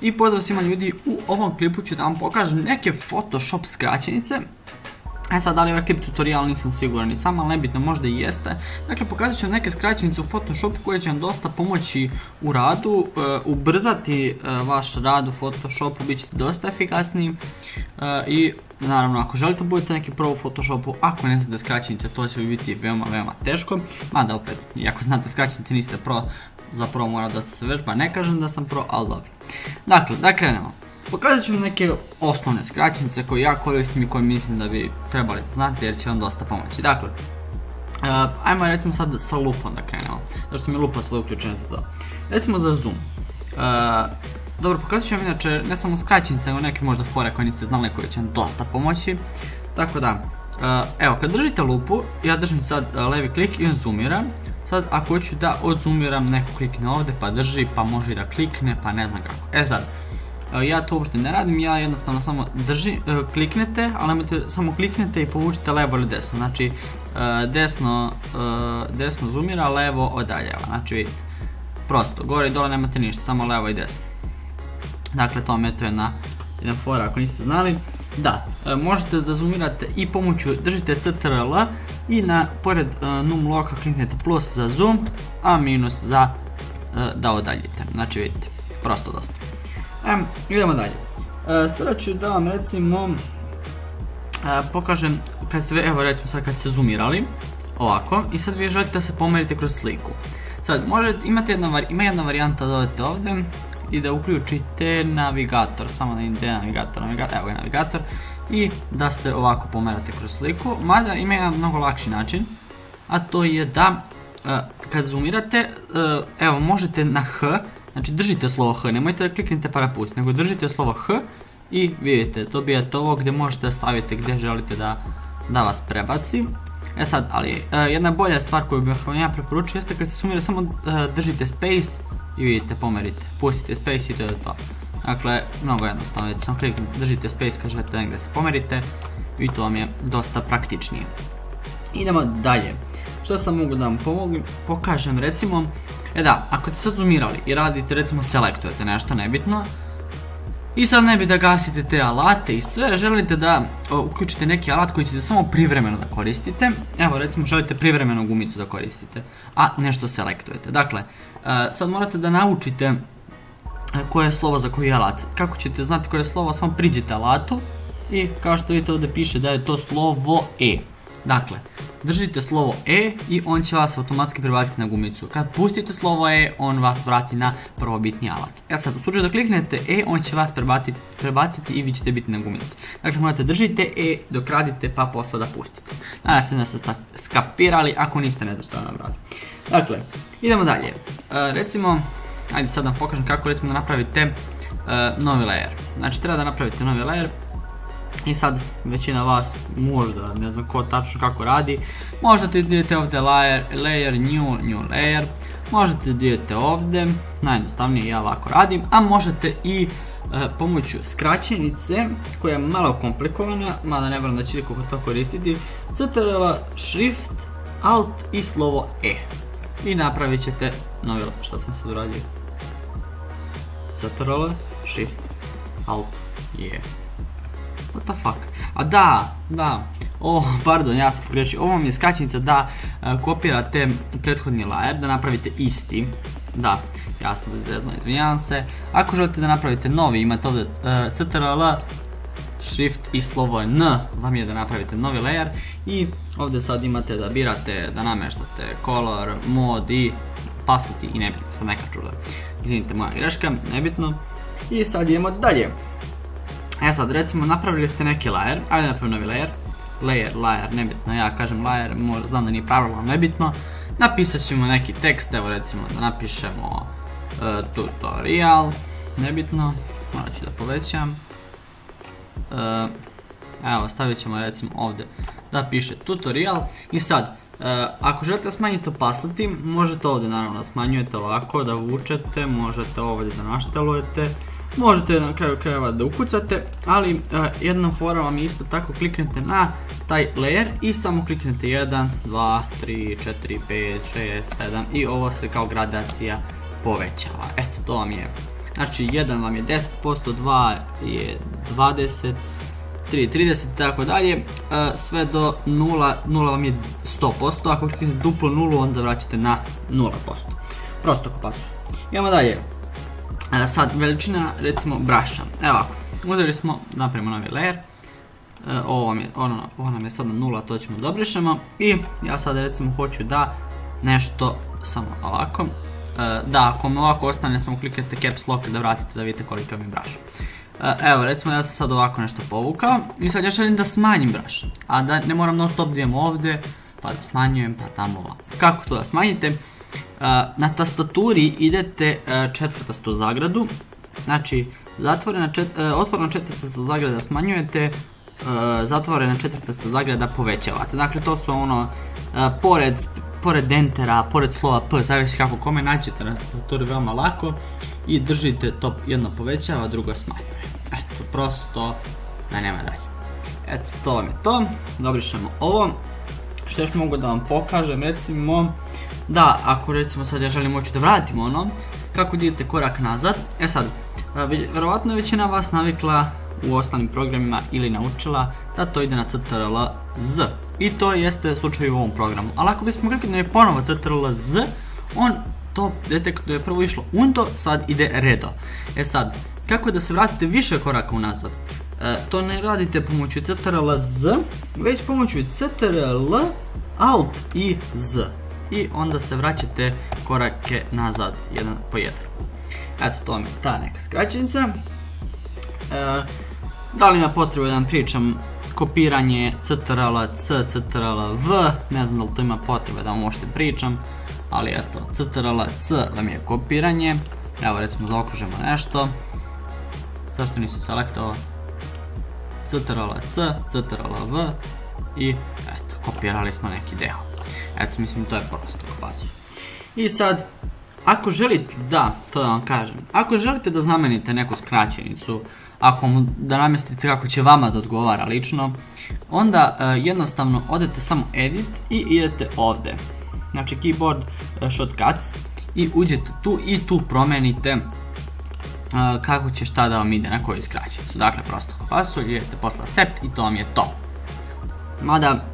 I pozdrav svima ljudi, u ovom klipu ću da vam pokažem neke Photoshop skraćenice. Sad, da li ovaj klip tutorial nisam siguran i sam, ali nebitno, možda i jeste. Dakle, pokazat ću vam neke skraćenice u Photoshopu koje će vam dosta pomoći u radu, ubrzati vaš rad u Photoshopu, bit ćete dosta efikasniji. I naravno, ako želite budete neki pro u Photoshopu, ako ne znate skraćenice, to će biti veoma teško. Mada opet, ako znate skraćenice niste pro, za pro mora da se vežba, ne kažem da sam pro, ali dobro. Dakle, da krenemo. Pokazat ću vam neke osnovne skraćenice koje ja koristim i koje mislim da bi trebali znati jer će vam dosta pomoći. Dakle, ajmo recimo sad sa lupom da krenemo, zašto mi je lupa sada uključena za to. Recimo za zoom. Dobro, pokazat ću vam inače ne samo skraćenice, nego neke možda fore koje niste znali koje će vam dosta pomoći. Tako da, evo, kad držite lupu, ja držim sad levi klik i on zoomira. Sad, ako hoću da odzoomiram, neko klikne ovdje pa drži, pa može i da klikne, pa ne znam kako. Sad, ja to uopšte ne radim, ja jednostavno samo kliknete, ali nemojte samo kliknete i povučite levo ili desno. Znači, desno zoomira, levo odaljava. Znači, vidite, prosto, gore i dole nemate ništa, samo levo i desno. Dakle, to vam je to jedna fora ako niste znali. Da, možete da zoomirate i pomoću, držite CTRL i pored num loka kliknete plus za zoom, a minus za da odaljite. Znači, vidite, prosto dosta. Idemo dalje. Sada ću da vam recimo pokažem kad ste, evo recimo sad kad ste zoomirali ovako i sad vi želite da se pomerite kroz sliku. Sad ima jedna varijanta da odete ovdje i da uključite navigator, samo da idete navigator, evo je navigator i da se ovako pomerate kroz sliku. Mada ima jedan mnogo lakši način, a to je da kad zoomirate, evo možete na H, znači držite slovo H, nemojte da kliknete pa da pustite, nego držite slovo H i vidite, dobijate ovo gdje možete staviti gdje želite da vas prebaci. Sad, ali jedna bolja stvar koju bih vam ja preporučio jeste kad se zoomirate samo držite space i vidite, pomerite, pustite space i to je to. Dakle, mnogo jednostavno, vidite, samo kliknite, držite space kad želite negdje se pomerite i to vam je dosta praktičnije. Idemo dalje. Što sam mogu da vam pokažem recimo, da, ako ste sad zoomirali i radite recimo selektujete nešto nebitno i sad ne bi da gasite te alate i sve, želite da uključite neki alat koji ćete samo privremeno da koristite. Evo recimo želite privremeno gumicu da koristite, a nešto selektujete. Dakle, sad morate da naučite koje je slovo za koji alat. Kako ćete znati koje je slovo, samo priđite alatu i kao što vidite ovdje piše da je to slovo E. Dakle, držite slovo E i on će vas automatski prebaciti na gumicu. Kad pustite slovo E, on vas vrati na prvobitni alat. Sad, u slučaju da kliknete E, on će vas prebaciti i vi ćete biti na gumici. Dakle, morate držite E dok radite pa posle da pustite. Nadam se da ste skapirali, ako niste ne znam što vam radi. Dakle, idemo dalje. Recimo, ajde sad da vam pokažem kako recimo da napravite novi layer. Znači, treba da napravite novi layer. I sad većina vas možda ne znam ko tačno kako radi. Možete da idete ovdje layer, new layer. Možete da idete ovdje, najjednostavnije ja ovako radim. A možete i pomoću skraćenice koja je malo komplikovana, mada ne moram da ćete kako to koristiti. CTRL, Shift, Alt i slovo E. I napravit ćete novi, što sam sad uradio? CTRL, Shift, Alt i E. What the fuck? A da, pardon, ja sam pogriješio, ovo vam je skraćenica da kopirate prethodni layer, da napravite isti. Da, ja sam bezvezno, izvinjavam se. Ako želite da napravite novi, imate ovdje CTRL, Shift i slovo N, vam je da napravite novi layer. I ovdje sad imate da birate, da namještate color, mode i opacity i nebitno, sad neka čuda. Izvinite, moja greška, nebitno. I sad idemo dalje. Sad recimo napravili ste neki layer, ajde napravim novi layer, layer, nebitno, ja kažem layer, znam da nije pravilno, nebitno. Napisat ćemo neki tekst, evo recimo da napišemo tutorial, nebitno, morat ću da povećam. Evo stavit ćemo recimo ovdje da piše tutorial i sad, ako želite da smanjite opacity, možete ovdje naravno da smanjujete ovako, da vučete, možete ovdje da naštelujete. Možete na kraju krajeva da ukucate, ali jednom fora vam je isto tako, kliknete na taj layer i samo kliknete 1, 2, 3, 4, 5, 6, 7 i ovo se kao gradacija povećava. Eto, to vam je Znači 1 vam je 10%, 2 je 20%, 3 30 i tako dalje, sve do 0 vam je 100%, ako kliknete duplo 0 onda vraćate na 0%. Prosto ko pasuje. Idemo dalje. Sad veličina recimo braša. Evo ovako, uzeli smo, napravimo novi layer. Ovo nam je sad na 0, to ćemo da obrišemo. I ja sad recimo hoću da nešto, samo ovako. Da, ako me ovako ostane, samo kliknete caps lock da vratite da vidite koliko mi je braša. Evo recimo ja sam sad ovako nešto povukao i sad ja želim da smanjim braš, a da ne moram non stop da idem ovdje pa da smanjujem pa tamo ovako. Kako to da smanjite? Na tastaturi idete četvrtastu zagradu, znači otvorena četvrtasta zagrada smanjujete, zatvorena četvrtasta zagrada povećavate. Dakle to su ono pored entera, pored slova P, zavisi kako kome nađete na tastaturi veoma lako i držite to, jedno povećava, drugo smanjuje. Eto, prosto da nema dalje. Eto, to vam je to. Dobrišemo ovo. Što još mogu da vam pokažem, recimo da ako recimo sad ja želim hoću da vratimo ono, kako da idete korak nazad. E sad, verovatno je većina vas navikla u ostalim programima ili naučila da to ide na CTRL-Z i to jeste slučaj u ovom programu. Ali ako bismo kliknuli ponovo CTRL-Z, on to detektuje prvo išlo undo, sad ide redo. E sad, kako da se vratite više koraka unazad? To ne radite pomoću CTRL-Z, već pomoću CTRL, Alt i Z. I onda se vraćate korake nazad, jedan po jedan. Eto, to vam je ta neka skraćenica. Da li ima potrebu da vam pričam kopiranje CTRL-C, CTRL-V, ne znam da li to ima potrebe da vam možete pričam, ali eto, CTRL-C vam je kopiranje. Evo recimo zaokružimo nešto. Zašto nisam selektovao? CTRL-C, CTRL-V i eto, kopirali smo neki deo. Eto, mislim to je prosto ko pasuje. I sad, ako želite to da vam kažem, ako želite da zamenite neku skraćenicu, da namestite kako će vama da odgovara lično, onda jednostavno odete samo edit i idete ovde. Znači keyboard shortcuts i uđete tu i tu promenite kako će šta da vam ide na koju skraćenicu. Dakle, prosto ko pasuje, idete posle accept i to vam je to. Mada,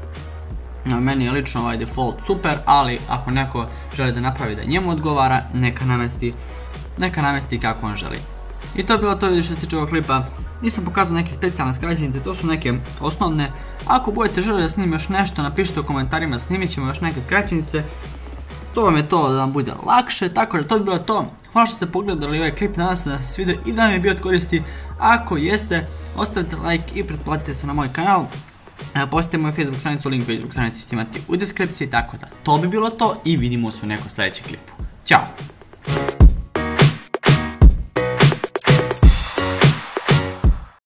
meni je lično ovaj default super, ali ako neko želi da napravi da njemu odgovara, neka namesti kako on želi. I to je bilo to što se tiče ovog klipa. Nisam pokazao neke specijalne skraćenice, to su neke osnovne. Ako budete želi da snimim još nešto, napišite u komentarima, snimit ćemo još neke skraćenice. To vam je to da vam bude lakše, tako da to bi bilo to. Hvala što ste pogledali ovaj klip, nadam se da se svidio i da vam je bio od koristi. Ako jeste, ostavite like i pretplatite se na moj kanal. Posjetite moju Facebook stranicu, link Facebook stranici ćete imati u deskripciji, tako da to bi bilo to i vidimo se u nekom sljedećem klipu. Ćao!